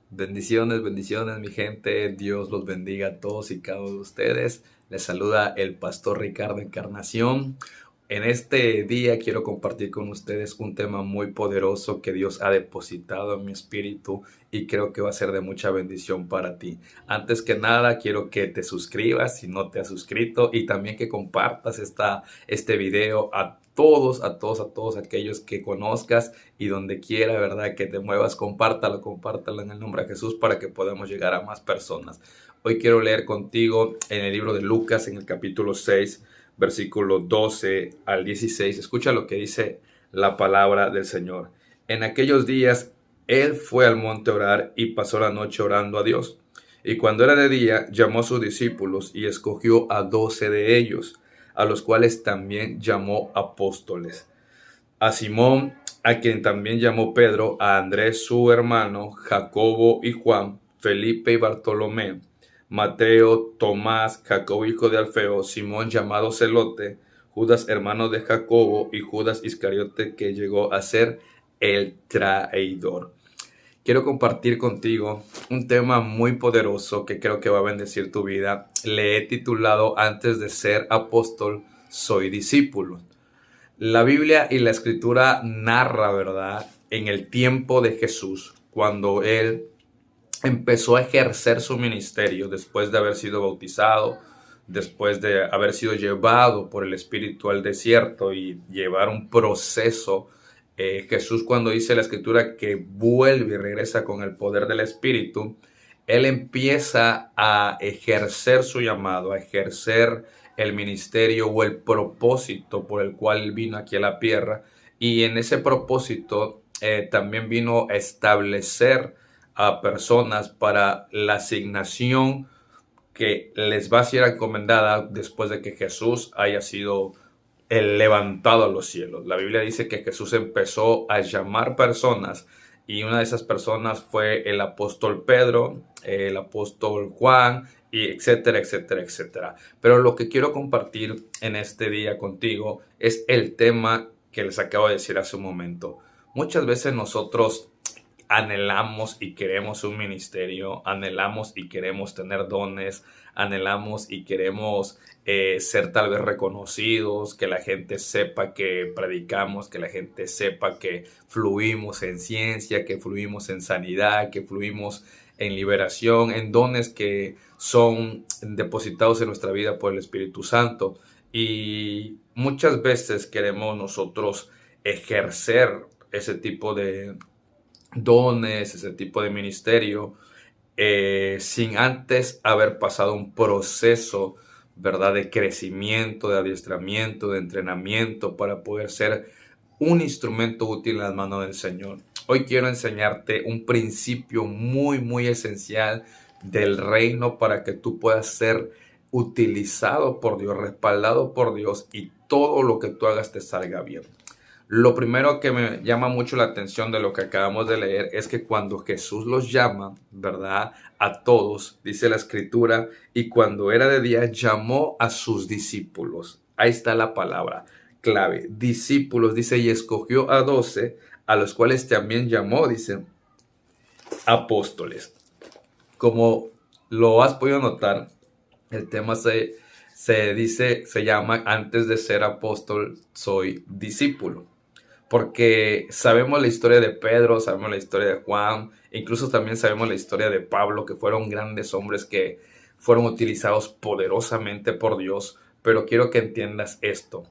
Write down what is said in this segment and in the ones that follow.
Bendiciones, bendiciones, mi gente. Dios los bendiga a todos y cada uno de ustedes. Les saluda el pastor Ricardo Encarnación. En este día quiero compartir con ustedes un tema muy poderoso que Dios ha depositado en mi espíritu y creo que va a ser de mucha bendición para ti. Antes que nada, quiero que te suscribas si no te has suscrito y también que compartas este video a todos aquellos que conozcas y donde quiera, ¿verdad? Que te muevas, compártalo en el nombre de Jesús para que podamos llegar a más personas. Hoy quiero leer contigo en el libro de Lucas, en el capítulo 6, versículo 12 al 16. Escucha lo que dice la palabra del Señor. En aquellos días, él fue al monte a orar y pasó la noche orando a Dios. Y cuando era de día, llamó a sus discípulos y escogió a 12 de ellos, a los cuales también llamó apóstoles. A Simón, a quien también llamó Pedro, a Andrés su hermano, Jacobo y Juan, Felipe y Bartolomé, Mateo, Tomás, Jacobo hijo de Alfeo, Simón llamado Celote, Judas hermano de Jacobo y Judas Iscariote, que llegó a ser el traidor. Quiero compartir contigo un tema muy poderoso que creo que va a bendecir tu vida. Le he titulado: Antes de ser apóstol, soy discípulo. La Biblia y la Escritura narra, ¿verdad?, en el tiempo de Jesús, cuando él empezó a ejercer su ministerio después de haber sido bautizado, después de haber sido llevado por el Espíritu al desierto y llevar un proceso. Jesús, cuando dice la Escritura que vuelve y regresa con el poder del Espíritu, él empieza a ejercer su llamado, a ejercer el ministerio o el propósito por el cual él vino aquí a la tierra. Y en ese propósito también vino a establecer a personas para la asignación que les va a ser encomendada después de que Jesús haya sido levantado a los cielos. La Biblia dice que Jesús empezó a llamar personas y una de esas personas fue el apóstol Pedro, el apóstol Juan, y etcétera, etcétera, etcétera. Pero lo que quiero compartir en este día contigo es el tema que les acabo de decir hace un momento. Muchas veces nosotros anhelamos y queremos un ministerio, anhelamos y queremos tener dones, anhelamos y queremos ser tal vez reconocidos, que la gente sepa que predicamos, que la gente sepa que fluimos en ciencia, que fluimos en sanidad, que fluimos en liberación, en dones que son depositados en nuestra vida por el Espíritu Santo. Y muchas veces queremos nosotros ejercer ese tipo de dones, ese tipo de ministerio, sin antes haber pasado un proceso, ¿verdad?, de crecimiento, de adiestramiento, de entrenamiento para poder ser un instrumento útil en las manos del Señor. Hoy quiero enseñarte un principio muy, muy esencial del reino para que tú puedas ser utilizado por Dios, respaldado por Dios y todo lo que tú hagas te salga bien. Lo primero que me llama mucho la atención de lo que acabamos de leer es que cuando Jesús los llama, ¿verdad?, a todos, dice la Escritura, y cuando era de día llamó a sus discípulos. Ahí está la palabra clave, discípulos, dice, y escogió a 12, a los cuales también llamó, dice, apóstoles. Como lo has podido notar, el tema se llama: antes de ser apóstol, soy discípulo. Porque sabemos la historia de Pedro, sabemos la historia de Juan, incluso también sabemos la historia de Pablo, que fueron grandes hombres que fueron utilizados poderosamente por Dios. Pero quiero que entiendas esto: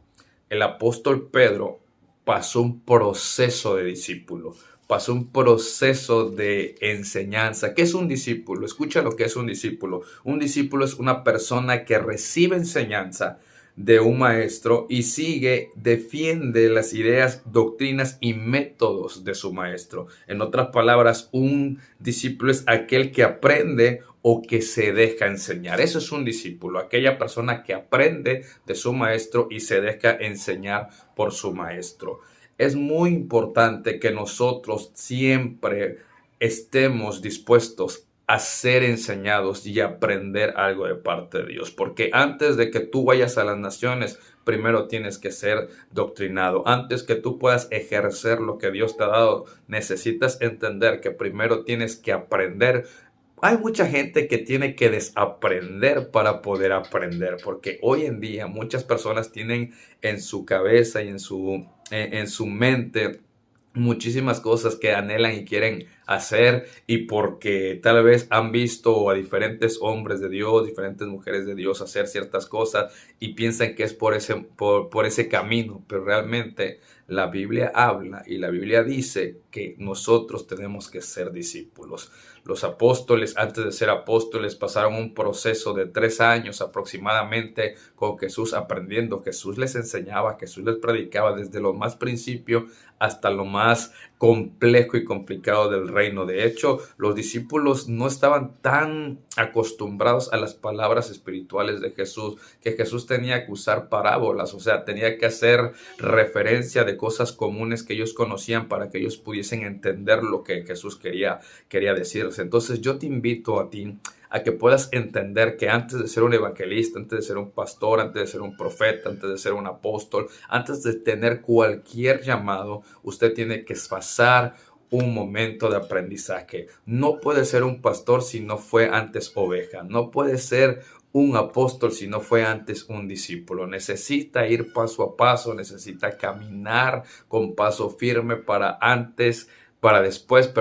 el apóstol Pedro pasó un proceso de discípulo, pasó un proceso de enseñanza. ¿Qué es un discípulo? Escucha lo que es un discípulo. Un discípulo es una persona que recibe enseñanza de un maestro y sigue, defiende las ideas, doctrinas y métodos de su maestro. En otras palabras, un discípulo es aquel que aprende o que se deja enseñar. Eso es un discípulo, aquella persona que aprende de su maestro y se deja enseñar por su maestro. Es muy importante que nosotros siempre estemos dispuestos a ser enseñados y aprender algo de parte de Dios. Porque antes de que tú vayas a las naciones, primero tienes que ser doctrinado. Antes que tú puedas ejercer lo que Dios te ha dado, necesitas entender que primero tienes que aprender. Hay mucha gente que tiene que desaprender para poder aprender, porque hoy en día muchas personas tienen en su cabeza y en su mente muchísimas cosas que anhelan y quieren hacer, y porque tal vez han visto a diferentes hombres de Dios, diferentes mujeres de Dios hacer ciertas cosas y piensan que es por ese camino, pero realmente la Biblia habla y la Biblia dice que nosotros tenemos que ser discípulos. Los apóstoles, antes de ser apóstoles, pasaron un proceso de 3 años aproximadamente con Jesús aprendiendo. Jesús les enseñaba, Jesús les predicaba desde lo más principio hasta lo más complejo y complicado del reino. De hecho, los discípulos no estaban tan acostumbrados a las palabras espirituales de Jesús, que Jesús tenía que usar parábolas, o sea, tenía que hacer referencia de cosas comunes que ellos conocían para que ellos pudiesen entender lo que Jesús quería decirles. Entonces yo te invito a ti a que puedas entender que antes de ser un evangelista, antes de ser un pastor, antes de ser un profeta, antes de ser un apóstol, antes de tener cualquier llamado, usted tiene que pasar un momento de aprendizaje. No puede ser un pastor si no fue antes oveja. No puede ser un apóstol si no fue antes un discípulo. Necesita ir paso a paso, necesita caminar con paso firme para después,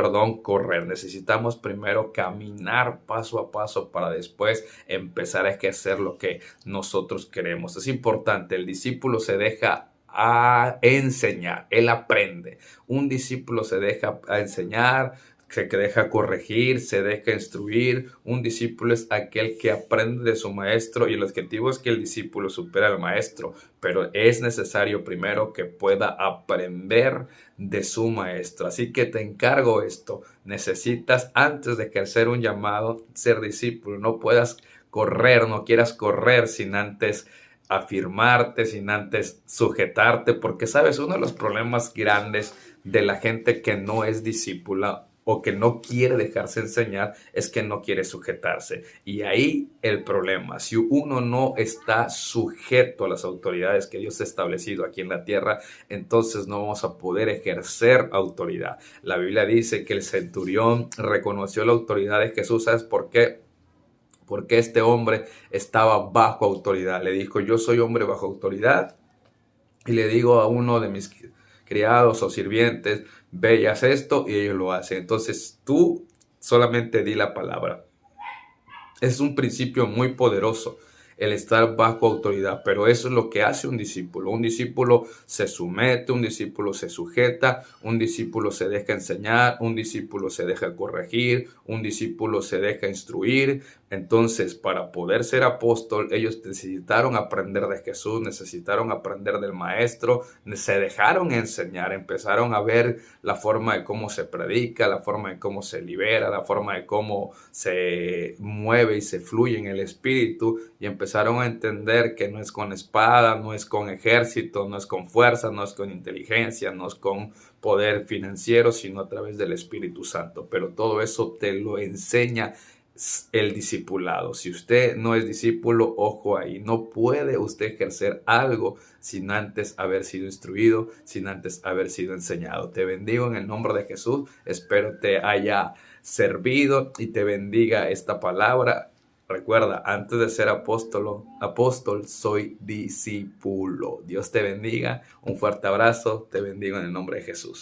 correr. Necesitamos primero caminar paso a paso para después empezar a ejercer lo que nosotros queremos. Es importante, el discípulo se deja a enseñar, él aprende. Un discípulo se deja a enseñar, se deja corregir, se deja instruir. Un discípulo es aquel que aprende de su maestro, y el objetivo es que el discípulo supere al maestro, pero es necesario primero que pueda aprender de su maestro. Así que te encargo esto: necesitas, antes de ejercer un llamado, ser discípulo. No puedas correr, no quieras correr sin antes afirmarte, sin antes sujetarte, porque sabes, uno de los problemas grandes de la gente que no es discípula o que no quiere dejarse enseñar es que no quiere sujetarse. Y ahí el problema: si uno no está sujeto a las autoridades que Dios ha establecido aquí en la tierra, entonces no vamos a poder ejercer autoridad. La Biblia dice que el centurión reconoció la autoridad de Jesús. ¿Sabes por qué? Porque este hombre estaba bajo autoridad. Le dijo: yo soy hombre bajo autoridad, y le digo a uno de mis criados o sirvientes, ve y haz esto, y ellos lo hacen. Entonces tú solamente di la palabra. Es un principio muy poderoso el estar bajo autoridad, pero eso es lo que hace un discípulo. Un discípulo se somete, un discípulo se sujeta, un discípulo se deja enseñar, un discípulo se deja corregir, un discípulo se deja instruir. Entonces, para poder ser apóstol, ellos necesitaron aprender de Jesús, necesitaron aprender del maestro, se dejaron enseñar, empezaron a ver la forma de cómo se predica, la forma de cómo se libera, la forma de cómo se mueve y se fluye en el espíritu, y empezaron a entender que no es con espada, no es con ejército, no es con fuerza, no es con inteligencia, no es con poder financiero, sino a través del Espíritu Santo. Pero todo eso te lo enseña el discipulado. Si usted no es discípulo, ojo ahí, no puede usted ejercer algo sin antes haber sido instruido, sin antes haber sido enseñado. Te bendigo en el nombre de Jesús. Espero te haya servido y te bendiga esta palabra. Recuerda, antes de ser apóstol, soy discípulo. Dios te bendiga. Un fuerte abrazo. Te bendigo en el nombre de Jesús.